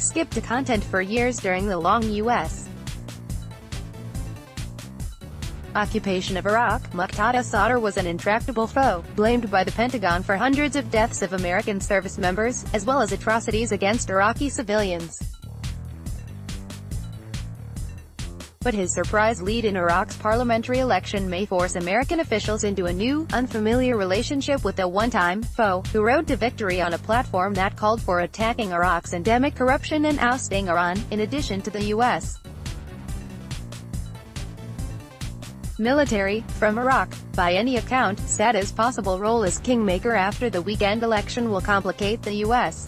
skipped to content for years during the long U.S. occupation of Iraq. Muqtada Sadr was an intractable foe, blamed by the Pentagon for hundreds of deaths of American service members, as well as atrocities against Iraqi civilians. But his surprise lead in Iraq's parliamentary election may force American officials into a new, unfamiliar relationship with a one-time foe, who rode to victory on a platform that called for attacking Iraq's endemic corruption and ousting Iran, in addition to the U.S. military, from Iraq. By any account, Sadr's possible role as kingmaker after the weekend election will complicate the U.S.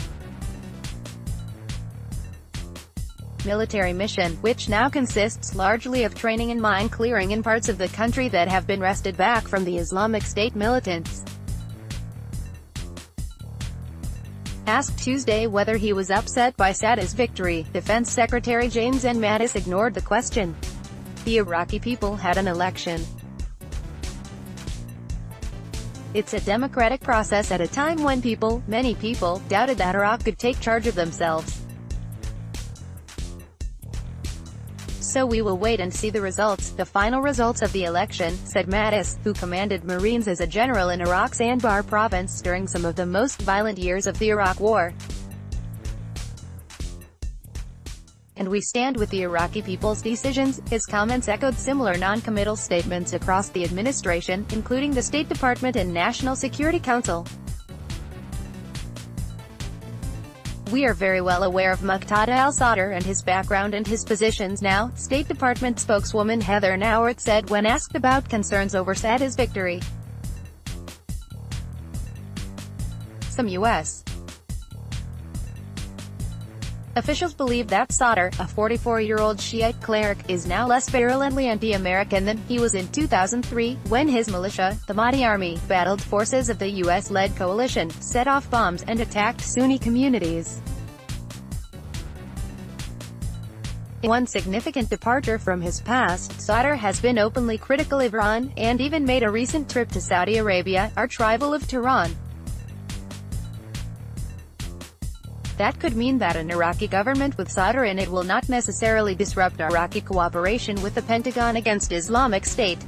military mission, which now consists largely of training and mine clearing in parts of the country that have been wrested back from the Islamic State militants. Asked Tuesday whether he was upset by Sadr's victory, Defense Secretary James N. Mattis ignored the question. The Iraqi people had an election. It's a democratic process at a time when many people, doubted that Iraq could take charge of themselves. So we will wait and see the results, the final results of the election, said Mattis, who commanded Marines as a general in Iraq's Anbar province during some of the most violent years of the Iraq War. And we stand with the Iraqi people's decisions. His comments echoed similar non-committal statements across the administration, including the State Department and National Security Council. We are very well aware of Muqtada al-Sadr and his background and his positions now, State Department spokeswoman Heather Nauert said when asked about concerns over Sadr's victory. Some U.S. officials believe that Sadr, a 44-year-old Shiite cleric, is now less virulently anti-American than he was in 2003, when his militia, the Mahdi Army, battled forces of the U.S.-led coalition, set off bombs, and attacked Sunni communities. In one significant departure from his past, Sadr has been openly critical of Iran, and even made a recent trip to Saudi Arabia, arch-rival of Tehran. That could mean that an Iraqi government with Sadr in it will not necessarily disrupt Iraqi cooperation with the Pentagon against Islamic State.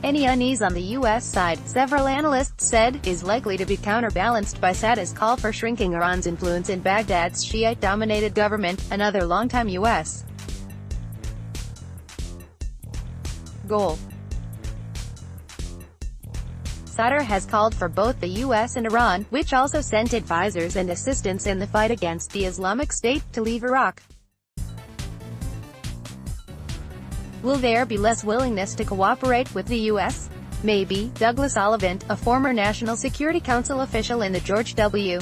Any unease on the U.S. side, several analysts said, is likely to be counterbalanced by Sadr's call for shrinking Iran's influence in Baghdad's Shiite-dominated government, another longtime U.S. goal. Sadr has called for both the U.S. and Iran, which also sent advisors and assistants in the fight against the Islamic State, to leave Iraq. Will there be less willingness to cooperate with the U.S.? Maybe. Douglas Ollivant, a former National Security Council official in the George W.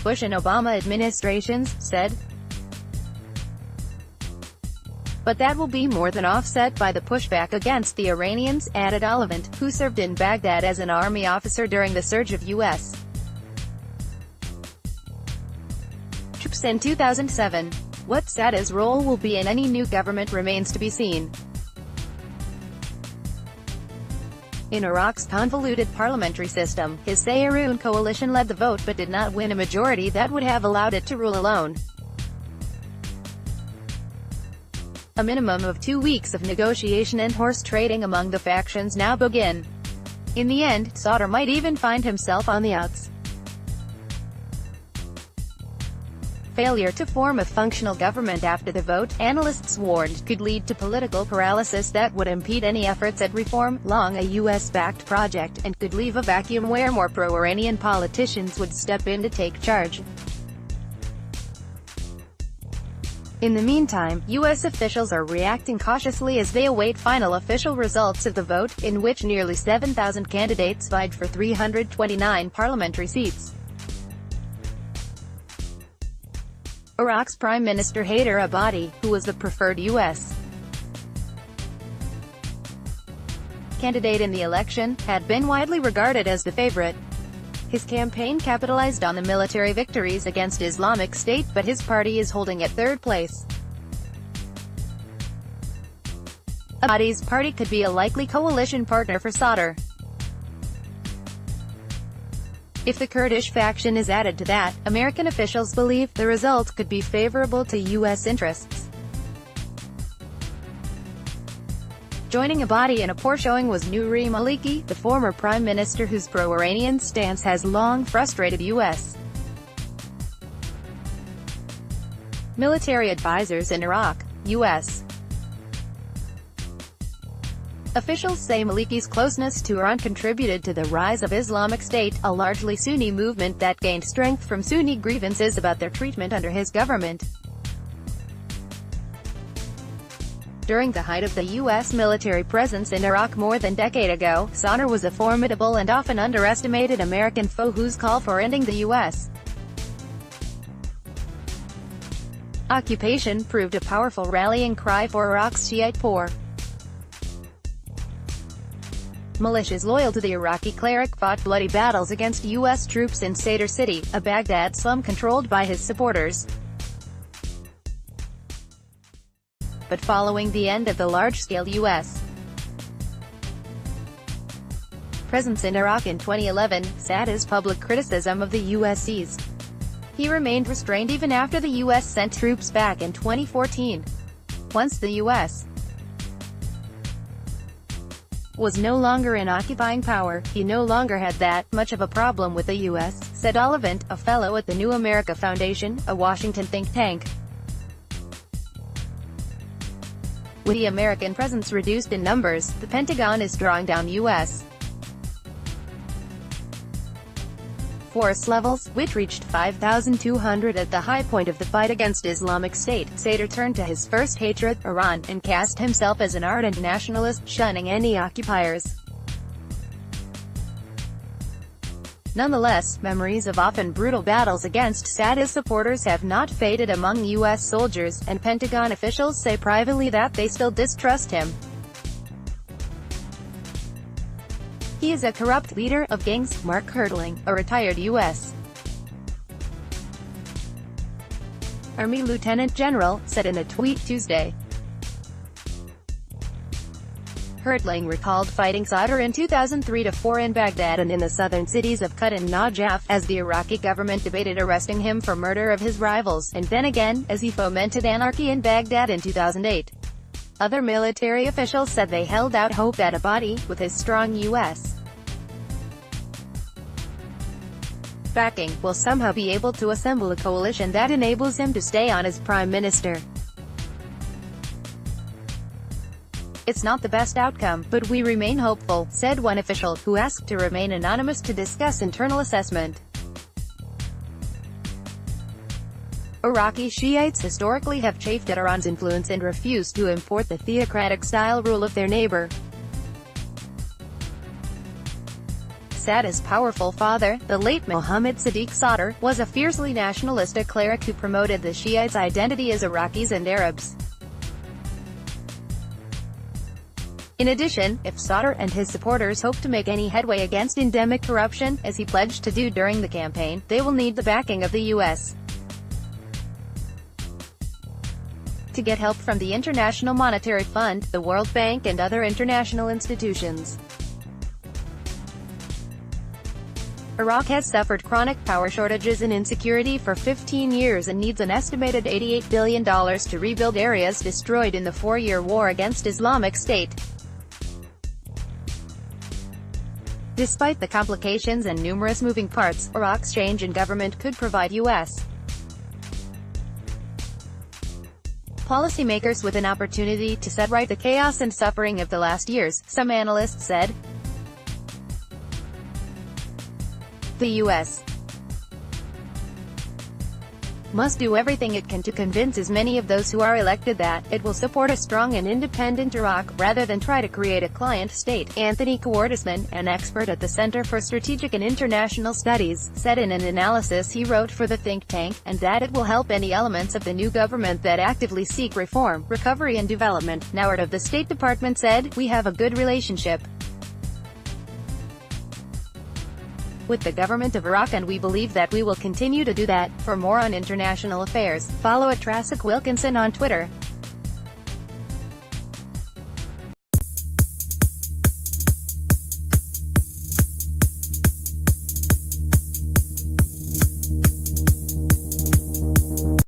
Bush and Obama administrations, said. But that will be more than offset by the pushback against the Iranians, added Ollivant, who served in Baghdad as an army officer during the surge of U.S. troops in 2007. What Sadr's role will be in any new government remains to be seen. In Iraq's convoluted parliamentary system, his Sayroun coalition led the vote but did not win a majority that would have allowed it to rule alone. A minimum of 2 weeks of negotiation and horse trading among the factions now begin. In the end, Sadr might even find himself on the outs. Failure to form a functional government after the vote, analysts warned, could lead to political paralysis that would impede any efforts at reform, long a U.S.-backed project, and could leave a vacuum where more pro-Iranian politicians would step in to take charge. In the meantime, U.S. officials are reacting cautiously as they await final official results of the vote, in which nearly 7,000 candidates vied for 329 parliamentary seats. Iraq's Prime Minister Haider Abadi, who was the preferred U.S. candidate in the election, had been widely regarded as the favorite. His campaign capitalized on the military victories against Islamic State, but his party is holding at third place. Abadi's party could be a likely coalition partner for Sadr. If the Kurdish faction is added to that, American officials believe the result could be favorable to U.S. interests. Joining Abadi in a poor showing was Nouri Maliki, the former prime minister whose pro-Iranian stance has long frustrated U.S. military advisors in Iraq. U.S. officials say Maliki's closeness to Iran contributed to the rise of Islamic State, a largely Sunni movement that gained strength from Sunni grievances about their treatment under his government. During the height of the U.S. military presence in Iraq more than a decade ago, Sadr was a formidable and often underestimated American foe whose call for ending the U.S. occupation proved a powerful rallying cry for Iraq's Shiite poor militias loyal to the Iraqi cleric fought bloody battles against U.S. troops in Sadr City, a Baghdad slum controlled by his supporters. But following the end of the large-scale U.S. presence in Iraq in 2011, Sadr's public criticism of the U.S. eased. He remained restrained even after the U.S. sent troops back in 2014. Once the U.S. was no longer in occupying power, he no longer had that much of a problem with the U.S., said Oliphant, a fellow at the New America Foundation, a Washington think tank. With the American presence reduced in numbers, the Pentagon is drawing down U.S. force levels, which reached 5,200 at the high point of the fight against Islamic State. Sadr turned to his first hatred, Iran, and cast himself as an ardent nationalist, shunning any occupiers. Nonetheless, memories of often brutal battles against Sadr's supporters have not faded among U.S. soldiers, and Pentagon officials say privately that they still distrust him. He is a corrupt leader of gangs, Mark Hertling, a retired U.S. Army Lieutenant General, said in a tweet Tuesday. Hertling recalled fighting Sadr in 2003-4 in Baghdad and in the southern cities of Kut and Najaf, as the Iraqi government debated arresting him for murder of his rivals, and then again, as he fomented anarchy in Baghdad in 2008. Other military officials said they held out hope that Abadi, with his strong U.S. backing, will somehow be able to assemble a coalition that enables him to stay on as prime minister. It's not the best outcome, but we remain hopeful, said one official, who asked to remain anonymous to discuss internal assessment. Iraqi Shiites historically have chafed at Iran's influence and refused to import the theocratic-style rule of their neighbor. Sadr's powerful father, the late Mohammad Sadiq Sadr, was a fiercely nationalistic cleric who promoted the Shiites' identity as Iraqis and Arabs. In addition, if Sadr and his supporters hope to make any headway against endemic corruption, as he pledged to do during the campaign, they will need the backing of the U.S. to get help from the International Monetary Fund, the World Bank and other international institutions. Iraq has suffered chronic power shortages and insecurity for 15 years and needs an estimated $88 billion to rebuild areas destroyed in the four-year war against Islamic State. Despite the complications and numerous moving parts, Iraq's change in government could provide U.S. policymakers with an opportunity to set right the chaos and suffering of the last years, some analysts said. The U.S. must do everything it can to convince as many of those who are elected that it will support a strong and independent Iraq, rather than try to create a client state. Anthony Cowardisman, an expert at the Center for Strategic and International Studies, said in an analysis he wrote for the think tank, and that it will help any elements of the new government that actively seek reform, recovery and development. Nauert of the State Department said, "We have a good relationship with the government of Iraq and we believe that we will continue to do that." For more on international affairs, follow @Trassic Wilkinson on Twitter.